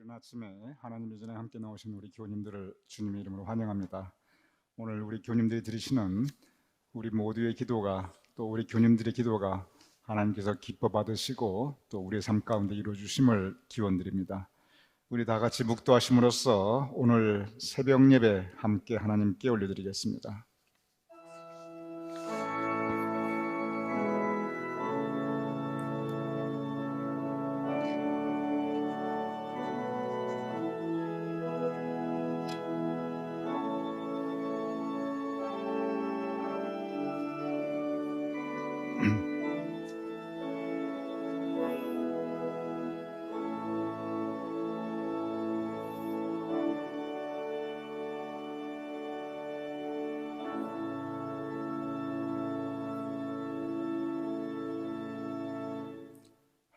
이른 아침에 하나님의 전에 함께 나오신 우리 교우님들을 주님의 이름으로 환영합니다. 오늘 우리 교우님들이 드리시는 우리 모두의 기도가, 또 우리 교우님들의 기도가 하나님께서 기뻐 받으시고 또 우리의 삶 가운데 이루어 주심을 기원드립니다. 우리 다 같이 묵도하심으로써 오늘 새벽 예배 함께 하나님께 올려드리겠습니다.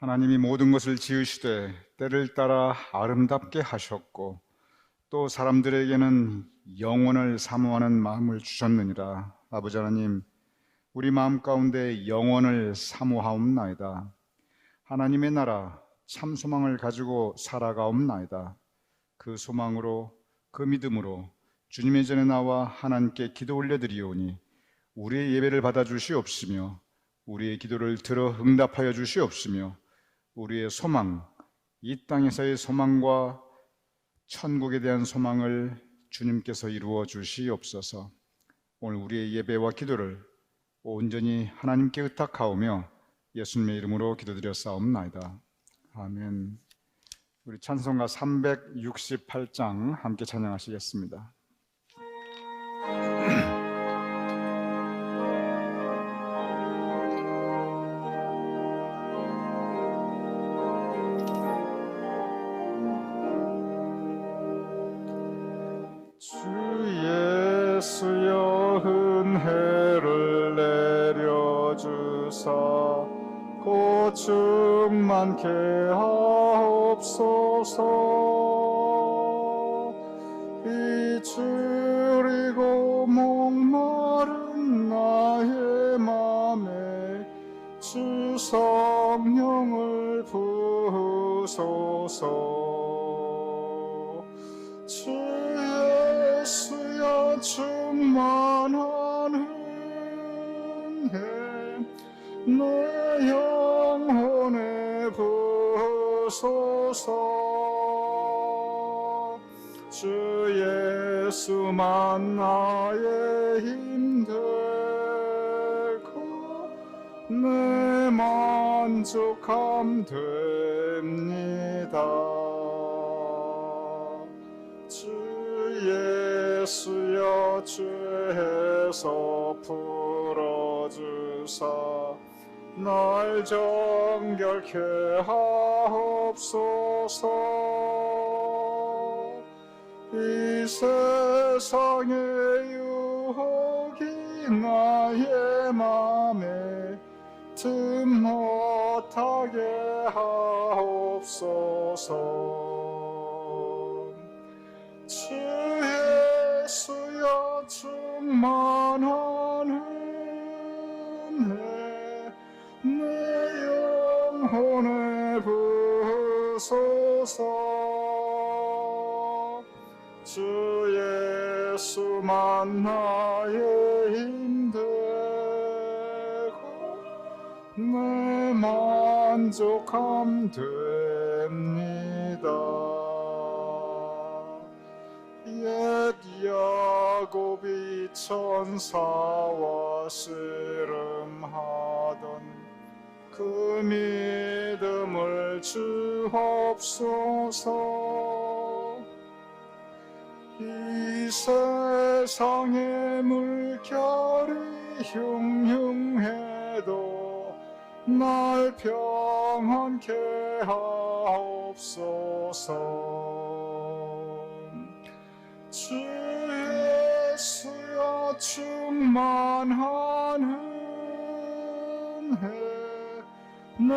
하나님이 모든 것을 지으시되 때를 따라 아름답게 하셨고 또 사람들에게는 영원을 사모하는 마음을 주셨느니라. 아버지 하나님, 우리 마음 가운데 영원을 사모하옵나이다. 하나님의 나라 참 소망을 가지고 살아가옵나이다. 그 소망으로, 그 믿음으로 주님의 전에 나와 하나님께 기도 올려드리오니 우리의 예배를 받아주시옵시며 우리의 기도를 들어 응답하여 주시옵시며 우리의 소망, 이 땅에서의 소망과 천국에 대한 소망을 주님께서 이루어 주시옵소서. 오늘 우리의 예배와 기도를 온전히 하나님께 의탁하오며 예수님의 이름으로 기도드렸사옵나이다. 아멘. 우리 찬송가 368장 함께 찬양하시겠습니다. 주 예수여 은혜를 내려주사 고충 많게 하옵소서. 이줄이고 목마른 나의 맘에 주 성령을 부으소서. 주 예수여 충만한 은혜 내 영혼에 부으소서. 주 예수만 나의 힘 되고 내 만족함 됩니다. 주 예수여 죄에서 풀어주사 날 정결케 하옵소서. 이 세상의 유혹이 나의 맘에 틈 못하게 하옵소서. 주 예수여 충만한 은혜 내 영혼에 부으소서. 주 예수만 나의 힘 되고 내 만족함 됩니다. 옛 야곱이 천사와 씨름하던 그 믿음을 주옵소서. 이 세상의 물결이 흉흉해도 날 평안케 하옵소서. 주 예수여 충만한 은혜 내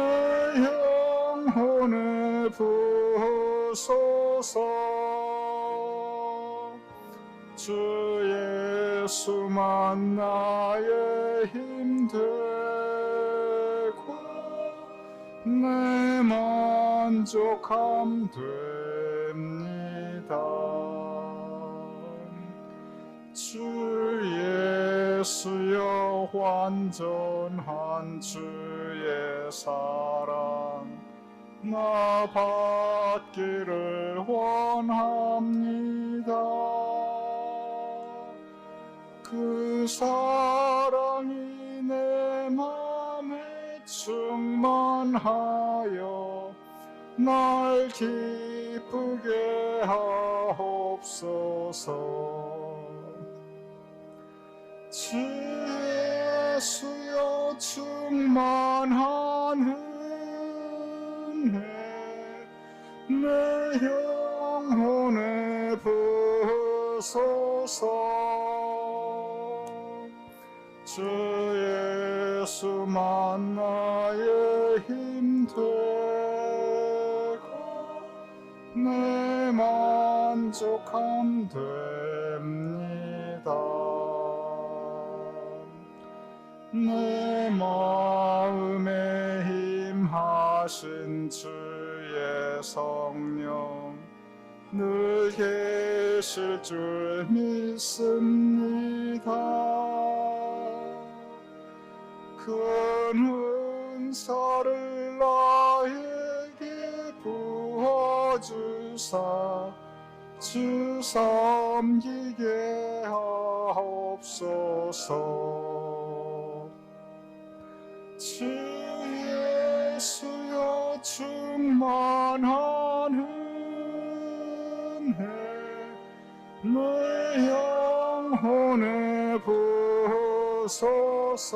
영혼에 부으소서. 주 예수만 나의 힘 되고 내 만족함 됩니다. 완전한 주의 사랑 나 받기를 원합니다. 그 사랑이 내 맘에 충만하여 날 기쁘게 하옵소서. 주 예수여 충만한 은혜 내 영혼에 부으소서. 주 예수만 나의 힘 되고 내 만족함 됩니다. 내 마음에 힘하신 주의 성령 늘 계실 줄 믿습니다. 큰 은사를 나에게 부어주사 주 섬기게 하옵소서. 주 예수여 충만한 은혜 내 영혼에 부으소서.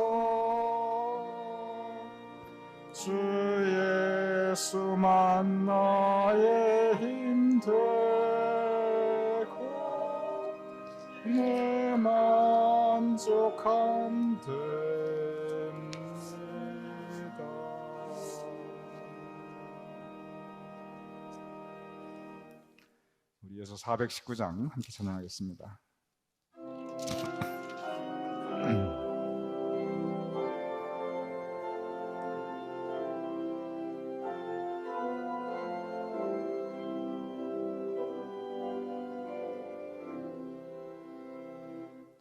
주 예수만 나의 힘 되고 내 만족함 됩니다. 우리 이어서 419장 함께 찬양하겠습니다.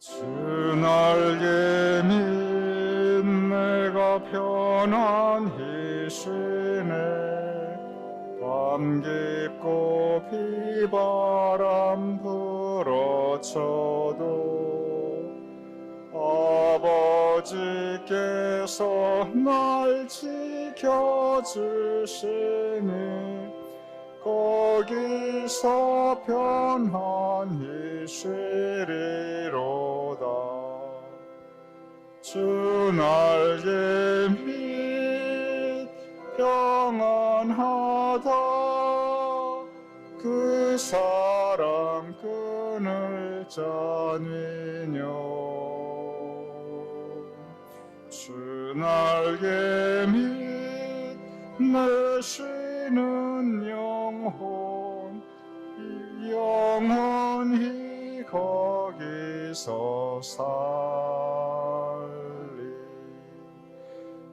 주 날개 밑 내가 편안히 쉬네. 밤 깊고 비바람 불어쳐도 아버지께서 날 지켜주시니 거기서 편안히 쉬리로다. 주 날개 밑 평안하다. 그 사랑 끈을 짜니뇨. 주 날개 밑 내 쉬는 영혼 영원히 거기서 살리.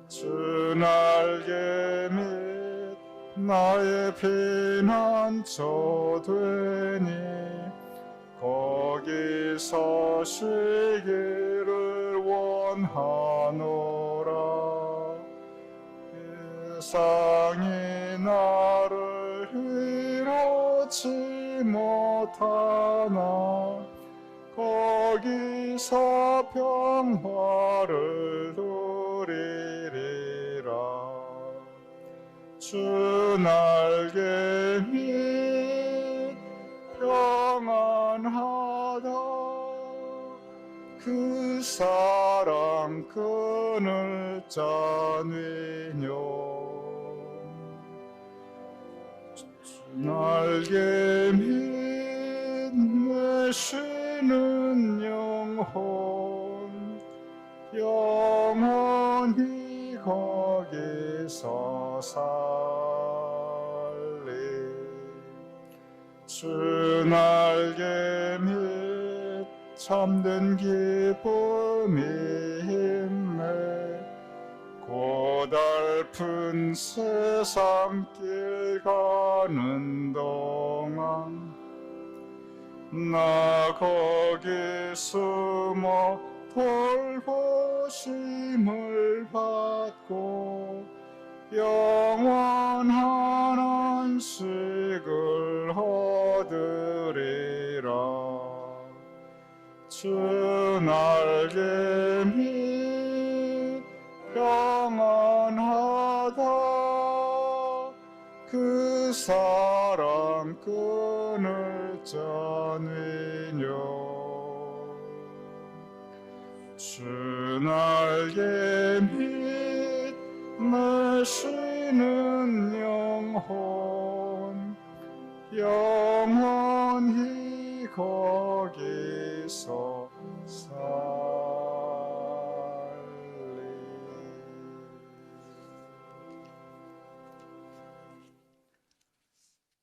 주 날개 밑 나의 피난처 되니 거기서 쉬기를 원하노라. 세상이 나를 위로치 못하나 거기서 평화를 누리리라. 주 날개 밑 평안하다. 그 사랑 끈을 짜니뇨. 날개 밑 내 쉬는 영혼 영원히 거기서 살리. 주 날개 밑 참된 기쁨이 힘내. 고달픈 세상길 가는 동안 나 거기 숨어 돌보심을 받고 영원한 안식을 얻으리라. 주 날개 및 평안하다. 그 사랑 끊을 자는요. 주 날개 및 내쉬는 영혼 영원히 거기서 살리.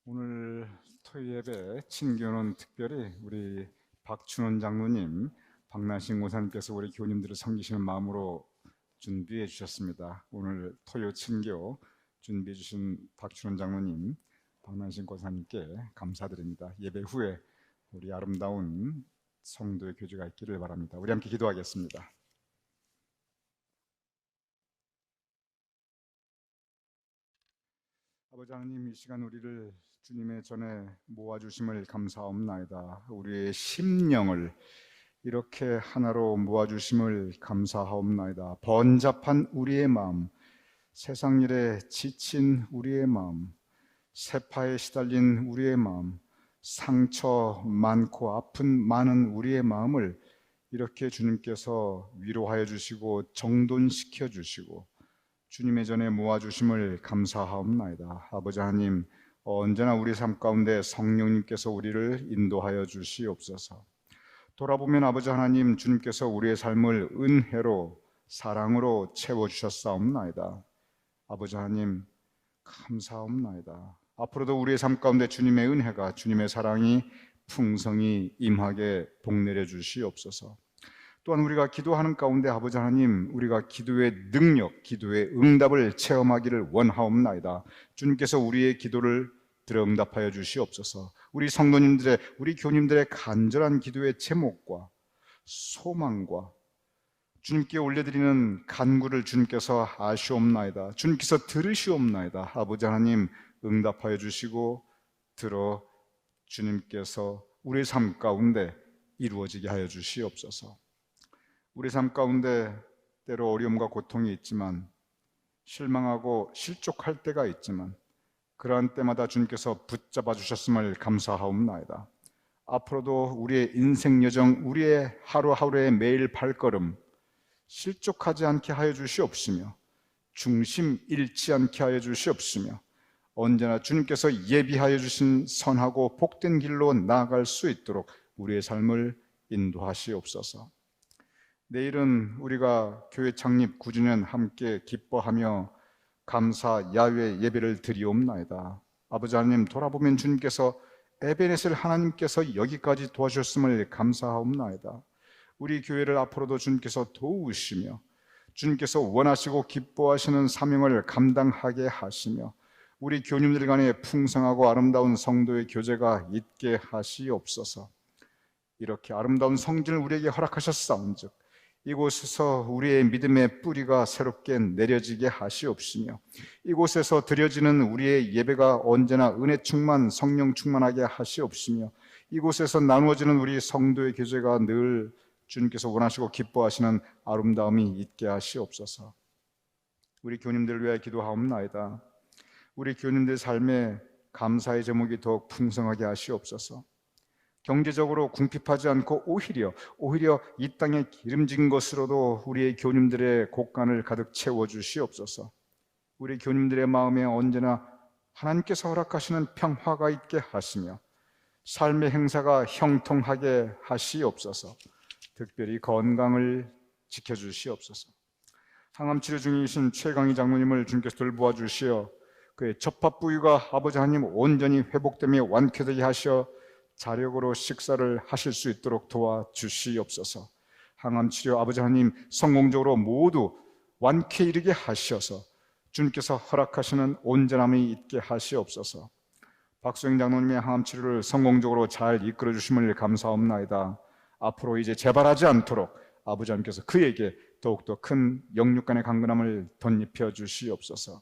오늘 토요예배 친교는 특별히 우리 박춘원 장로님, 박나신 고사님께서 우리 교우님들을 섬기시는 마음으로 준비해 주셨습니다. 오늘 토요 친교 준비해 주신 박춘원 장로님, 박나신 고사님께 감사드립니다. 예배 후에 우리 아름다운 성도의 교제가 있기를 바랍니다. 우리 함께 기도하겠습니다. 아버지 하나님, 이 시간 우리를 주님의 전에 모아주심을 감사하옵나이다. 우리의 심령을 이렇게 하나로 모아주심을 감사하옵나이다. 번잡한 우리의 마음, 세상 일에 지친 우리의 마음, 세파에 시달린 우리의 마음, 상처 많고 아픈 많은 우리의 마음을 이렇게 주님께서 위로하여 주시고 정돈시켜 주시고 주님의 전에 모아주심을 감사하옵나이다. 아버지 하나님, 언제나 우리 삶 가운데 성령님께서 우리를 인도하여 주시옵소서. 돌아보면 아버지 하나님, 주님께서 우리의 삶을 은혜로 사랑으로 채워주셨사옵나이다. 아버지 하나님, 감사옵나이다. 앞으로도 우리의 삶 가운데 주님의 은혜가, 주님의 사랑이 풍성히 임하게 복내려 주시옵소서. 또한 우리가 기도하는 가운데 아버지 하나님, 우리가 기도의 능력, 기도의 응답을 체험하기를 원하옵나이다. 주님께서 우리의 기도를 들어 응답하여 주시옵소서. 우리 성도님들의, 우리 교님들의 간절한 기도의 제목과 소망과 주님께 올려드리는 간구를 주님께서 아시옵나이다. 주님께서 들으시옵나이다. 아버지 하나님, 응답하여 주시고 들어 주님께서 우리 삶 가운데 이루어지게 하여 주시옵소서. 우리 삶 가운데 때로 어려움과 고통이 있지만, 실망하고 실족할 때가 있지만, 그러한 때마다 주님께서 붙잡아 주셨음을 감사하옵나이다. 앞으로도 우리의 인생 여정, 우리의 하루하루의 매일 발걸음 실족하지 않게 하여 주시옵시며, 중심 잃지 않게 하여 주시옵시며, 언제나 주님께서 예비하여 주신 선하고 복된 길로 나아갈 수 있도록 우리의 삶을 인도하시옵소서. 내일은 우리가 교회 창립 9주년 함께 기뻐하며 감사 야외 예배를 드리옵나이다. 아버지 하나님, 돌아보면 주님께서 에베네셀 하나님께서 여기까지 도와주셨음을 감사하옵나이다. 우리 교회를 앞으로도 주님께서 도우시며 주님께서 원하시고 기뻐하시는 사명을 감당하게 하시며 우리 교님들 간에 풍성하고 아름다운 성도의 교제가 있게 하시옵소서. 이렇게 아름다운 성진을 우리에게 허락하셨사온즉 이곳에서 우리의 믿음의 뿌리가 새롭게 내려지게 하시옵시며, 이곳에서 드려지는 우리의 예배가 언제나 은혜 충만, 성령 충만하게 하시옵시며, 이곳에서 나누어지는 우리 성도의 교제가 늘 주님께서 원하시고 기뻐하시는 아름다움이 있게 하시옵소서. 우리 교님들을 위하여 기도하옵나이다. 우리 교님들 삶에 감사의 제목이 더욱 풍성하게 하시옵소서. 경제적으로 궁핍하지 않고 오히려 이 땅에 기름진 것으로도 우리의 교님들의 곳간을 가득 채워주시옵소서. 우리 교님들의 마음에 언제나 하나님께서 허락하시는 평화가 있게 하시며 삶의 행사가 형통하게 하시옵소서. 특별히 건강을 지켜주시옵소서. 항암치료 중이신 최강희 장로님을 주님께서 돌보아 주시어 그의 접합 부위가 아버지 하나님 온전히 회복되며 완쾌되게 하시어 자력으로 식사를 하실 수 있도록 도와주시옵소서. 항암치료 아버지 하나님 성공적으로 모두 완쾌 이르게 하셔서 주님께서 허락하시는 온전함이 있게 하시옵소서. 박수영 장로님의 항암치료를 성공적으로 잘 이끌어 주심을 감사옵나이다. 앞으로 이제 재발하지 않도록 아버지 하나님께서 그에게 더욱더 큰 영육간의 강건함을 덧입혀 주시옵소서.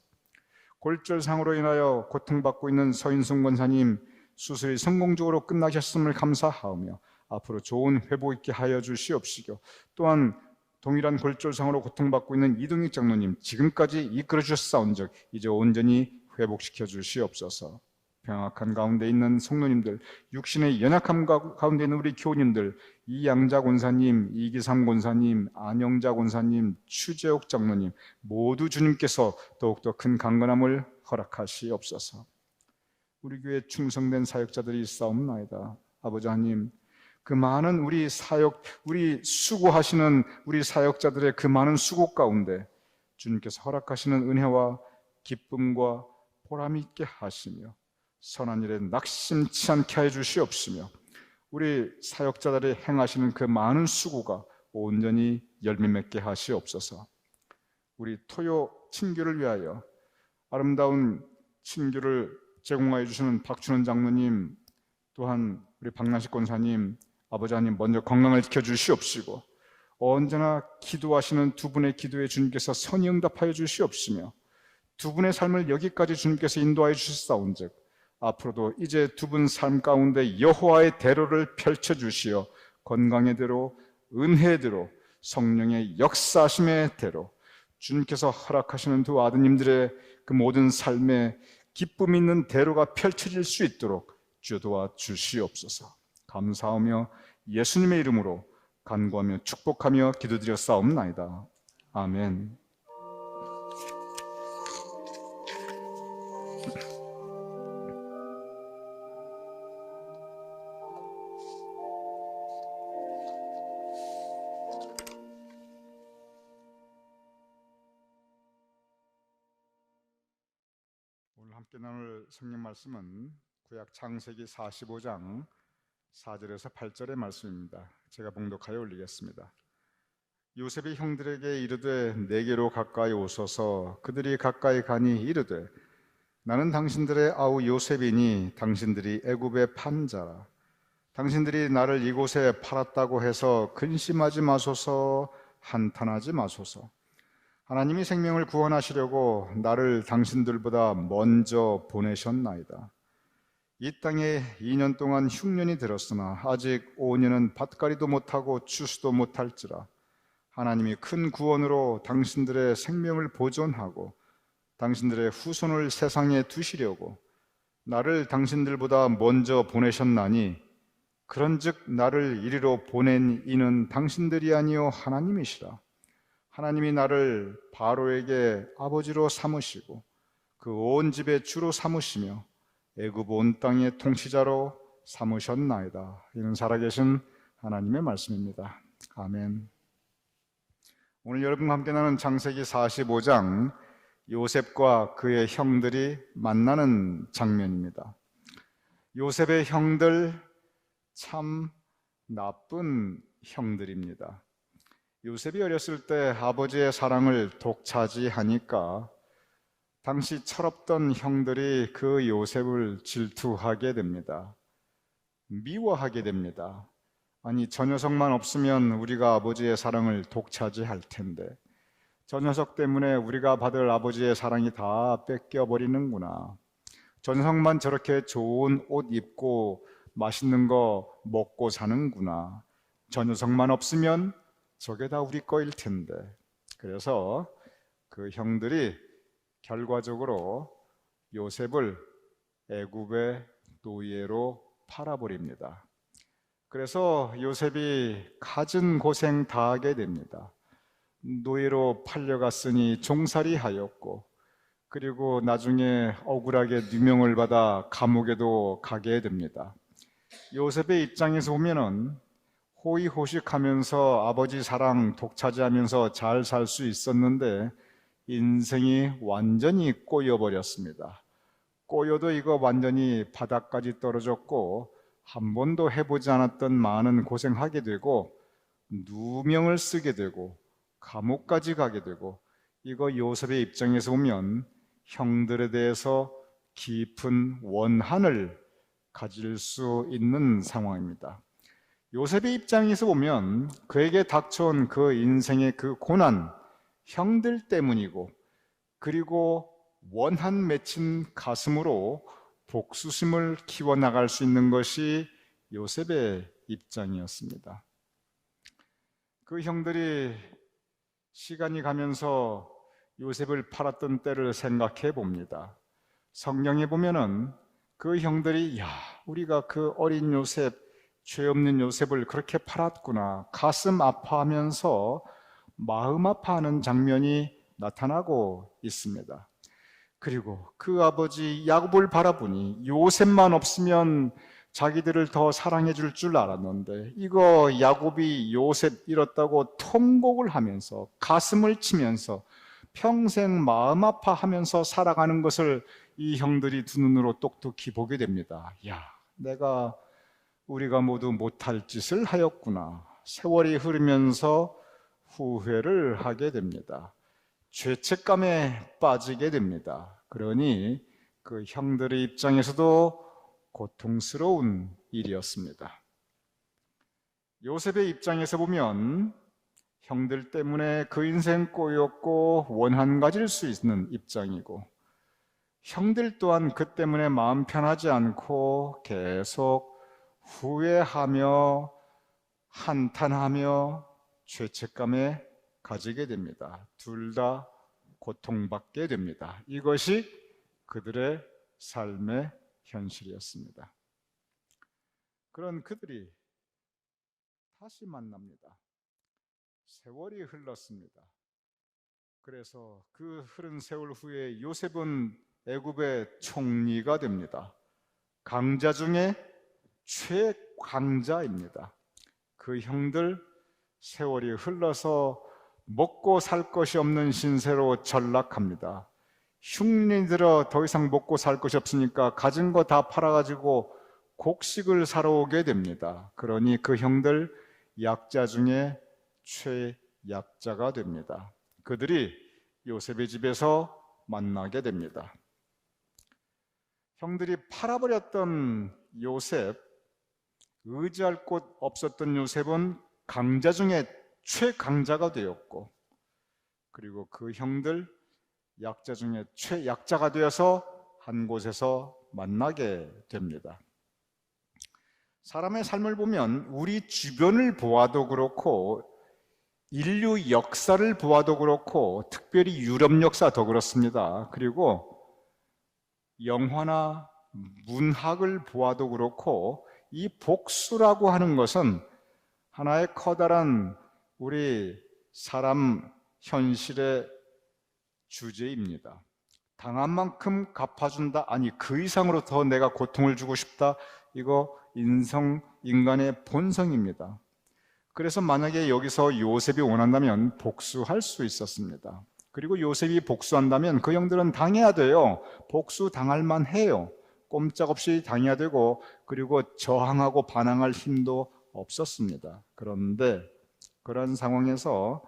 골절상으로 인하여 고통받고 있는 서인순 권사님, 수술이 성공적으로 끝나셨음을 감사하며 앞으로 좋은 회복 있게 하여 주시옵시고, 또한 동일한 골절상으로 고통받고 있는 이동익 장로님, 지금까지 이끌어 주셨사온즉 이제 온전히 회복시켜 주시옵소서. 병약한 가운데 있는 성도님들, 육신의 연약함 가운데 있는 우리 교우님들, 이양자 권사님, 이기삼 권사님, 안영자 권사님, 추재옥 장로님 모두 주님께서 더욱더 큰 강건함을 허락하시옵소서. 우리 교회 충성된 사역자들이 있사옵나이다. 아버지 하나님, 그 많은 우리 수고하시는 우리 사역자들의 그 많은 수고 가운데 주님께서 허락하시는 은혜와 기쁨과 보람 있게 하시며 선한 일에 낙심치 않게 해 주시옵시며, 우리 사역자들이 행하시는 그 많은 수고가 온전히 열매 맺게 하시옵소서. 우리 토요 친교를 위하여 아름다운 친교를 제공하여 주시는 박춘원 장로님, 또한 우리 박난식 권사님, 아버지 하나님 먼저 건강을 지켜주시옵시고, 언제나 기도하시는 두 분의 기도에 주님께서 선히 응답하여 주시옵시며, 두 분의 삶을 여기까지 주님께서 인도하여 주셨사온즉 앞으로도 이제 두 분 삶 가운데 여호와의 대로를 펼쳐주시어 건강의 대로, 은혜의 대로, 성령의 역사하심의 대로 주님께서 허락하시는 두 아드님들의 그 모든 삶에 기쁨 있는 대로가 펼쳐질 수 있도록 주도와 주시옵소서. 감사하며 예수님의 이름으로 간구하며 축복하며 기도드렸사옵나이다. 아멘. 오늘 함께 나눌 성경 말씀은 구약 창세기 45장 4절에서 8절의 말씀입니다. 제가 봉독하여 올리겠습니다. 요셉이 형들에게 이르되 내게로 가까이 오소서. 그들이 가까이 가니 이르되 나는 당신들의 아우 요셉이니 당신들이 애굽의 판자라. 당신들이 나를 이곳에 팔았다고 해서 근심하지 마소서, 한탄하지 마소서. 하나님이 생명을 구원하시려고 나를 당신들보다 먼저 보내셨나이다. 이 땅에 2년 동안 흉년이 들었으나 아직 5년은 밭갈이도 못하고 추수도 못할지라. 하나님이 큰 구원으로 당신들의 생명을 보존하고 당신들의 후손을 세상에 두시려고 나를 당신들보다 먼저 보내셨나니, 그런즉 나를 이리로 보낸 이는 당신들이 아니요 하나님이시라. 하나님이 나를 바로에게 아버지로 삼으시고 그 온 집의 주로 삼으시며 애굽 온 땅의 통치자로 삼으셨나이다. 이는 살아계신 하나님의 말씀입니다. 아멘. 오늘 여러분과 함께 나눈 창세기 45장, 요셉과 그의 형들이 만나는 장면입니다. 요셉의 형들, 참 나쁜 형들입니다. 요셉이 어렸을 때 아버지의 사랑을 독차지하니까 당시 철없던 형들이 그 요셉을 질투하게 됩니다. 미워하게 됩니다. 아니, 저 녀석만 없으면 우리가 아버지의 사랑을 독차지할 텐데 저 녀석 때문에 우리가 받을 아버지의 사랑이 다 뺏겨버리는구나. 저 녀석만 저렇게 좋은 옷 입고 맛있는 거 먹고 사는구나. 저 녀석만 없으면 저게 다 우리 거일 텐데. 그래서 그 형들이 결과적으로 요셉을 애굽의 노예로 팔아버립니다. 그래서 요셉이 갖은 고생 다 하게 됩니다. 노예로 팔려갔으니 종살이 하였고, 그리고 나중에 억울하게 누명을 받아 감옥에도 가게 됩니다. 요셉의 입장에서 보면은 호의호식하면서 아버지 사랑 독차지하면서 잘 살 수 있었는데 인생이 완전히 꼬여버렸습니다. 꼬여도 이거 완전히 바닥까지 떨어졌고 한 번도 해보지 않았던 많은 고생하게 되고 누명을 쓰게 되고 감옥까지 가게 되고, 이거 요셉의 입장에서 보면 형들에 대해서 깊은 원한을 가질 수 있는 상황입니다. 요셉의 입장에서 보면 그에게 닥쳐온 그 인생의 그 고난, 형들 때문이고, 그리고 원한 맺힌 가슴으로 복수심을 키워나갈 수 있는 것이 요셉의 입장이었습니다. 그 형들이 시간이 가면서 요셉을 팔았던 때를 생각해 봅니다. 성경에 보면은 그 형들이 우리가 그 어린 요셉, 죄 없는 요셉을 그렇게 팔았구나, 가슴 아파하면서 마음 아파하는 장면이 나타나고 있습니다. 그리고 그 아버지 야곱을 바라보니 요셉만 없으면 자기들을 더 사랑해 줄 줄 알았는데, 이거 야곱이 요셉 잃었다고 통곡을 하면서 가슴을 치면서 평생 마음 아파하면서 살아가는 것을 이 형들이 두 눈으로 똑똑히 보게 됩니다. 내가 우리가 모두 못할 짓을 하였구나. 세월이 흐르면서 후회를 하게 됩니다. 죄책감에 빠지게 됩니다. 그러니 그 형들의 입장에서도 고통스러운 일이었습니다. 요셉의 입장에서 보면 형들 때문에 그 인생 꼬였고 원한 가질 수 있는 입장이고, 형들 또한 그 때문에 마음 편하지 않고 계속 후회하며 한탄하며 죄책감에 가지게 됩니다. 둘 다 고통받게 됩니다. 이것이 그들의 삶의 현실이었습니다. 그런 그들이 다시 만납니다. 세월이 흘렀습니다. 그래서 그 흐른 세월 후에 요셉은 애굽의 총리가 됩니다. 강자 중에 최강자입니다. 그 형들 세월이 흘러서 먹고 살 것이 없는 신세로 전락합니다. 흉년이 들어 더 이상 먹고 살 것이 없으니까 가진 거 다 팔아가지고 곡식을 사러 오게 됩니다. 그러니 그 형들 약자 중에 최약자가 됩니다. 그들이 요셉의 집에서 만나게 됩니다. 형들이 팔아버렸던 요셉, 의지할 곳 없었던 요셉은 강자 중에 최강자가 되었고, 그리고 그 형들 약자 중에 최약자가 되어서 한 곳에서 만나게 됩니다. 사람의 삶을 보면 우리 주변을 보아도 그렇고 인류 역사를 보아도 그렇고, 특별히 유럽 역사 더 그렇습니다. 그리고 영화나 문학을 보아도 그렇고, 이 복수라고 하는 것은 하나의 커다란 우리 사람 현실의 주제입니다. 당한 만큼 갚아준다, 아니 그 이상으로 더 내가 고통을 주고 싶다, 이거 인간의 본성입니다. 그래서 만약에 여기서 요셉이 원한다면 복수할 수 있었습니다. 그리고 요셉이 복수한다면 그 형들은 당해야 돼요. 복수 당할 만해요. 꼼짝없이 당해야 되고, 그리고 저항하고 반항할 힘도 없었습니다. 그런데 그런 상황에서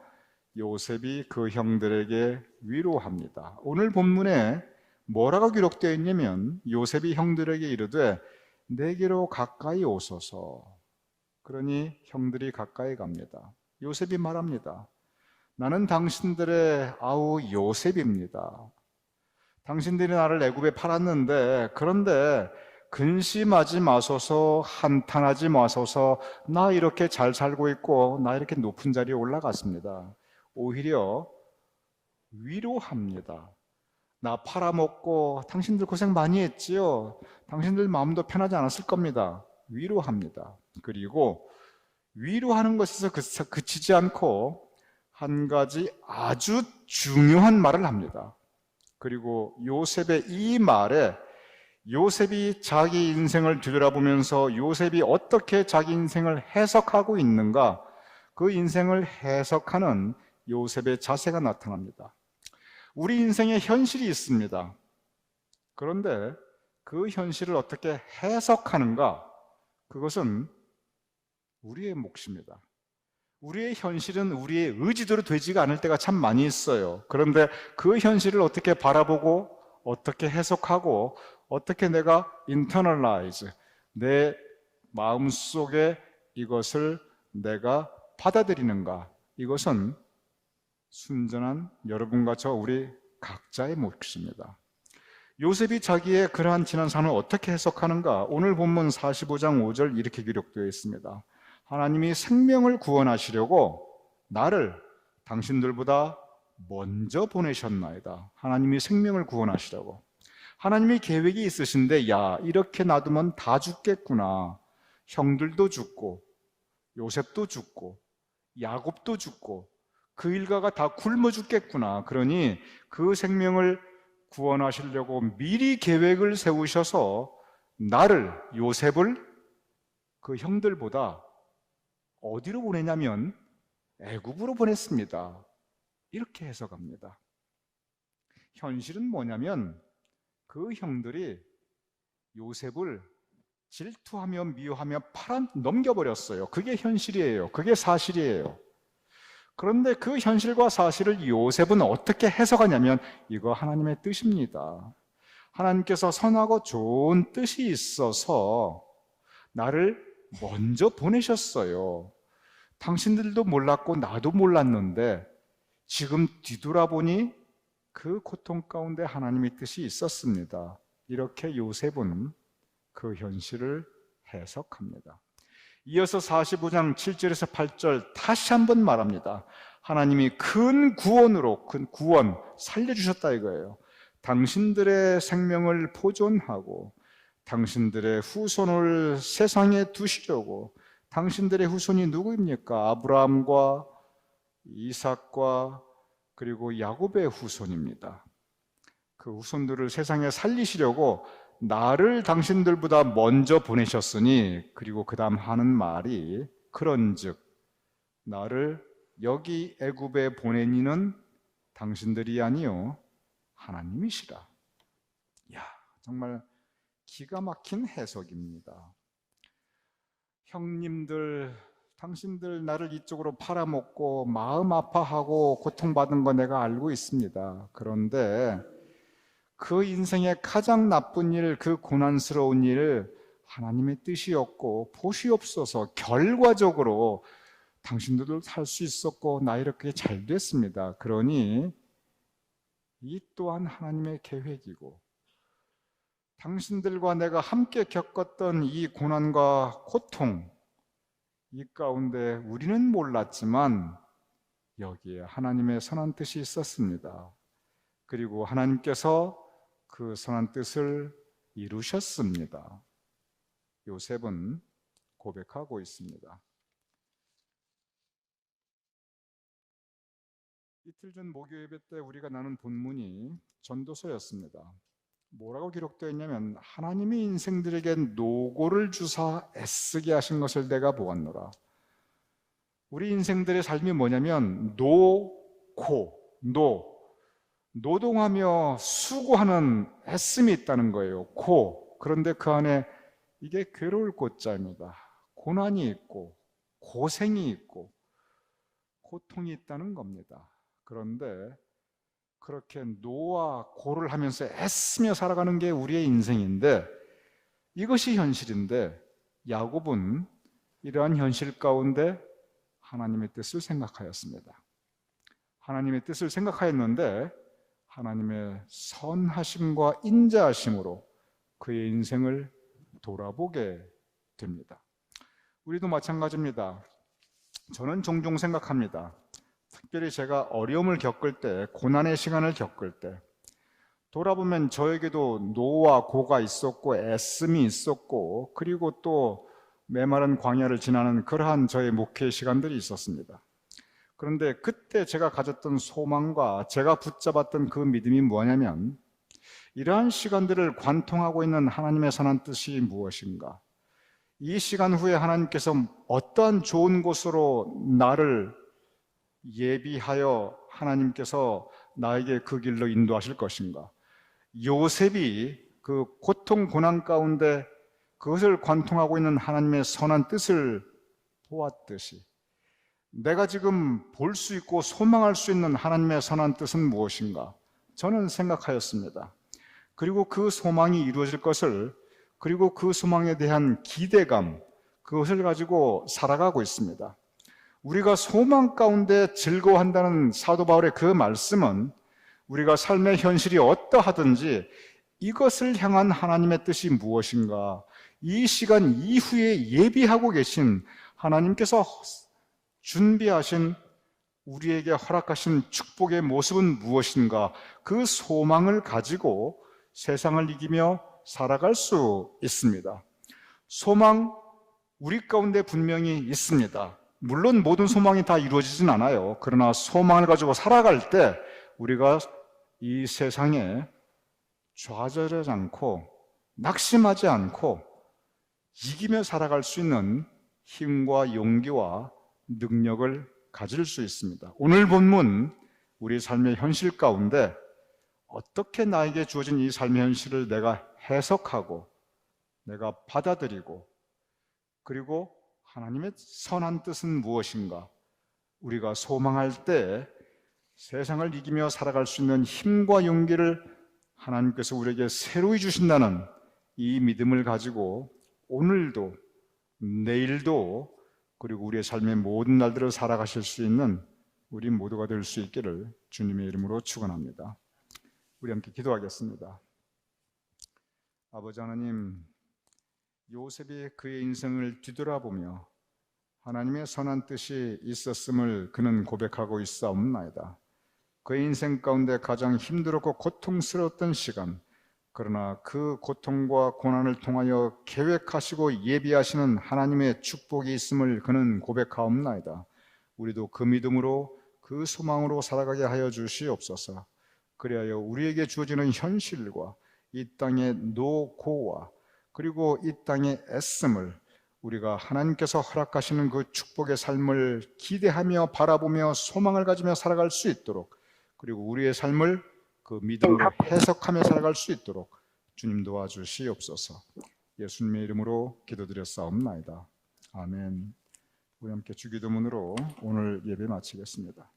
요셉이 그 형들에게 위로합니다. 오늘 본문에 뭐라고 기록되어 있냐면, 요셉이 형들에게 이르되 내게로 가까이 오소서. 그러니 형들이 가까이 갑니다. 요셉이 말합니다. 나는 당신들의 아우 요셉입니다. 당신들이 나를 애굽에 팔았는데, 그런데 근심하지 마소서, 한탄하지 마소서. 나 이렇게 잘 살고 있고 나 이렇게 높은 자리에 올라갔습니다. 오히려 위로합니다. 나 팔아먹고 당신들 고생 많이 했지요. 당신들 마음도 편하지 않았을 겁니다. 위로합니다. 그리고 위로하는 것에서 그치지 않고 한 가지 아주 중요한 말을 합니다. 그리고 요셉의 이 말에, 요셉이 자기 인생을 뒤돌아보면서 요셉이 어떻게 자기 인생을 해석하고 있는가, 그 인생을 해석하는 요셉의 자세가 나타납니다. 우리 인생에 현실이 있습니다. 그런데 그 현실을 어떻게 해석하는가, 그것은 우리의 몫입니다. 우리의 현실은 우리의 의지대로 되지가 않을 때가 참 많이 있어요. 그런데 그 현실을 어떻게 바라보고 어떻게 해석하고 어떻게 내가 internalize, 내 마음속에 이것을 내가 받아들이는가? 이것은 순전한 여러분과 저 우리 각자의 몫입니다. 요셉이 자기의 그러한 지난 삶을 어떻게 해석하는가? 오늘 본문 45장 5절 이렇게 기록되어 있습니다. 하나님이 생명을 구원하시려고 나를 당신들보다 먼저 보내셨나이다. 하나님이 생명을 구원하시려고. 하나님이 계획이 있으신데, 야, 이렇게 놔두면 다 죽겠구나. 형들도 죽고 요셉도 죽고 야곱도 죽고 그 일가가 다 굶어 죽겠구나. 그러니 그 생명을 구원하시려고 미리 계획을 세우셔서 나를, 요셉을 그 형들보다 어디로 보내냐면 애굽으로 보냈습니다. 이렇게 해석합니다. 현실은 뭐냐면 그 형들이 요셉을 질투하며 미워하며 팔아 넘겨버렸어요. 그게 현실이에요. 그게 사실이에요. 그런데 그 현실과 사실을 요셉은 어떻게 해석하냐면 이거 하나님의 뜻입니다. 하나님께서 선하고 좋은 뜻이 있어서 나를 먼저 보내셨어요. 당신들도 몰랐고 나도 몰랐는데 지금 뒤돌아보니 그 고통 가운데 하나님의 뜻이 있었습니다. 이렇게 요셉은 그 현실을 해석합니다. 이어서 45장 7절에서 8절 다시 한번 말합니다. 하나님이 큰 구원으로, 큰 구원 살려주셨다 이거예요. 당신들의 생명을 보존하고 당신들의 후손을 세상에 두시려고. 당신들의 후손이 누구입니까? 아브라함과 이삭과 그리고 야곱의 후손입니다. 그 후손들을 세상에 살리시려고 나를 당신들보다 먼저 보내셨으니, 그리고 그 다음 하는 말이 그런즉 나를 여기 애굽에 보내니는 당신들이 아니요 하나님이시라. 야, 정말 기가 막힌 해석입니다. 형님들, 당신들 나를 이쪽으로 팔아먹고 마음 아파하고 고통받은 거 내가 알고 있습니다. 그런데 그 인생의 가장 나쁜 일, 그 고난스러운 일 하나님의 뜻이었고 보시옵소서 결과적으로 당신들도 살 수 있었고 나 이렇게 잘 됐습니다. 그러니 이 또한 하나님의 계획이고 당신들과 내가 함께 겪었던 이 고난과 고통, 이 가운데 우리는 몰랐지만 여기에 하나님의 선한 뜻이 있었습니다. 그리고 하나님께서 그 선한 뜻을 이루셨습니다. 요셉은 고백하고 있습니다. 이틀 전 목요 예배 때 우리가 나눈 본문이 전도서였습니다. 뭐라고 기록되어 있냐면 하나님이 인생들에게 노고를 주사 애쓰게 하신 것을 내가 보았노라. 우리 인생들의 삶이 뭐냐면 노동하며 수고하는 애씀이 있다는 거예요. 그런데 그 안에 이게 괴로울 고자입니다. 고난이 있고 고생이 있고 고통이 있다는 겁니다. 그런데 그렇게 노와 고를 하면서 애쓰며 살아가는 게 우리의 인생인데 이것이 현실인데 야곱은 이러한 현실 가운데 하나님의 뜻을 생각하였습니다. 하나님의 뜻을 생각하였는데 하나님의 선하심과 인자하심으로 그의 인생을 돌아보게 됩니다. 우리도 마찬가지입니다. 저는 종종 생각합니다. 특별히 제가 어려움을 겪을 때, 고난의 시간을 겪을 때 돌아보면 저에게도 노와 고가 있었고 애씀이 있었고 그리고 또 메마른 광야를 지나는 그러한 저의 목회 시간들이 있었습니다. 그런데 그때 제가 가졌던 소망과 제가 붙잡았던 그 믿음이 뭐냐면 이러한 시간들을 관통하고 있는 하나님의 선한 뜻이 무엇인가? 이 시간 후에 하나님께서 어떠한 좋은 곳으로 나를 예비하여 하나님께서 나에게 그 길로 인도하실 것인가? 요셉이 그 고통 고난 가운데 그것을 관통하고 있는 하나님의 선한 뜻을 보았듯이 내가 지금 볼 수 있고 소망할 수 있는 하나님의 선한 뜻은 무엇인가? 저는 생각하였습니다. 그리고 그 소망이 이루어질 것을, 그리고 그 소망에 대한 기대감, 그것을 가지고 살아가고 있습니다. 우리가 소망 가운데 즐거워한다는 사도 바울의 그 말씀은 우리가 삶의 현실이 어떠하든지 이것을 향한 하나님의 뜻이 무엇인가, 이 시간 이후에 예비하고 계신 하나님께서 준비하신 우리에게 허락하신 축복의 모습은 무엇인가, 그 소망을 가지고 세상을 이기며 살아갈 수 있습니다. 소망, 우리 가운데 분명히 있습니다. 물론 모든 소망이 다 이루어지진 않아요. 그러나 소망을 가지고 살아갈 때 우리가 이 세상에 좌절하지 않고 낙심하지 않고 이기며 살아갈 수 있는 힘과 용기와 능력을 가질 수 있습니다. 오늘 본문, 우리 삶의 현실 가운데 어떻게 나에게 주어진 이 삶의 현실을 내가 해석하고 내가 받아들이고, 그리고 하나님의 선한 뜻은 무엇인가, 우리가 소망할 때 세상을 이기며 살아갈 수 있는 힘과 용기를 하나님께서 우리에게 새로이 주신다는 이 믿음을 가지고 오늘도 내일도 그리고 우리의 삶의 모든 날들을 살아가실 수 있는 우리 모두가 될 수 있기를 주님의 이름으로 축원합니다. 우리 함께 기도하겠습니다. 아버지 하나님, 요셉이 그의 인생을 뒤돌아보며 하나님의 선한 뜻이 있었음을 그는 고백하고 있사옵나이다. 그의 인생 가운데 가장 힘들었고 고통스러웠던 시간, 그러나 그 고통과 고난을 통하여 계획하시고 예비하시는 하나님의 축복이 있음을 그는 고백하옵나이다. 우리도 그 믿음으로 그 소망으로 살아가게 하여 주시옵소서. 그리하여 우리에게 주어지는 현실과 이 땅의 노고와 그리고 이 땅의 애씀을 우리가 하나님께서 허락하시는 그 축복의 삶을 기대하며 바라보며 소망을 가지며 살아갈 수 있도록, 그리고 우리의 삶을 그 믿음으로 해석하며 살아갈 수 있도록 주님 도와주시옵소서. 예수님의 이름으로 기도드렸사옵나이다. 아멘. 우리 함께 주기도문으로 오늘 예배 마치겠습니다.